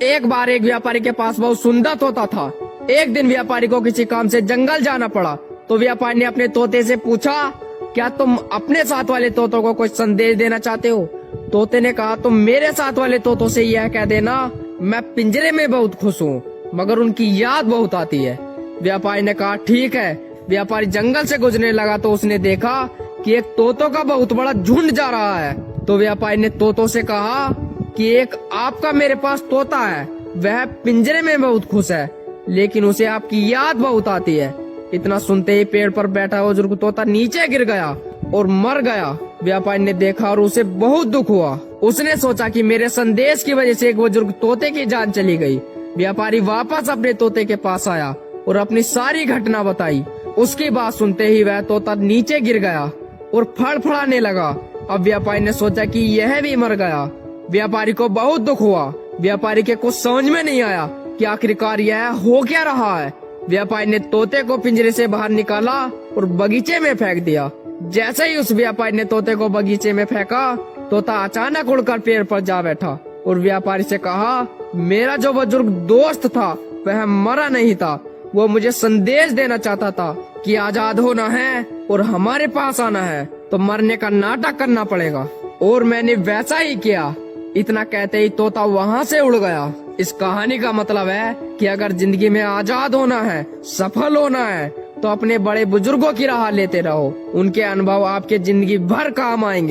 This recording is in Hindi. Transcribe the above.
एक बार एक व्यापारी के पास बहुत सुंदर तोता था। एक दिन व्यापारी को किसी काम से जंगल जाना पड़ा, तो व्यापारी ने अपने तोते से पूछा, क्या तुम अपने साथ वाले तोतों को कुछ संदेश देना चाहते हो? तोते ने कहा, तुम मेरे साथ वाले तोतों से यह कह देना, मैं पिंजरे में बहुत खुश हूँ, मगर उनकी याद बहुत आती है। व्यापारी ने कहा, ठीक है। व्यापारी जंगल से गुजरने लगा तो उसने देखा कि एक तोतों का बहुत बड़ा झुंड जा रहा है। तो व्यापारी ने तोतों से कहा कि एक आपका मेरे पास तोता है, वह पिंजरे में बहुत खुश है, लेकिन उसे आपकी याद बहुत आती है। इतना सुनते ही पेड़ पर बैठा बुजुर्ग तोता नीचे गिर गया और मर गया। व्यापारी ने देखा और उसे बहुत दुख हुआ। उसने सोचा कि मेरे संदेश की वजह से एक बुजुर्ग तोते की जान चली गई। व्यापारी वापस अपने तोते के पास आया और अपनी सारी घटना बताई। उसकी बात सुनते ही वह तोता नीचे गिर गया और फड़फड़ाने लगा। अब व्यापारी ने सोचा कि यह भी मर गया। व्यापारी को बहुत दुख हुआ। व्यापारी के कुछ समझ में नहीं आया कि आखिरकार यह हो क्या रहा है। व्यापारी ने तोते को पिंजरे से बाहर निकाला और बगीचे में फेंक दिया। जैसे ही उस व्यापारी ने तोते को बगीचे में फेंका, तोता अचानक उड़कर पेड़ पर जा बैठा और व्यापारी से कहा, मेरा जो बुजुर्ग दोस्त था वह मरा नहीं था, वो मुझे संदेश देना चाहता था कि आजाद होना है और हमारे पास आना है तो मरने का नाटक करना पड़ेगा, और मैंने वैसा ही किया। इतना कहते ही तोता वहाँ से उड़ गया। इस कहानी का मतलब है कि अगर जिंदगी में आजाद होना है, सफल होना है, तो अपने बड़े बुजुर्गों की राह लेते रहो। उनके अनुभव आपके जिंदगी भर काम आएंगे।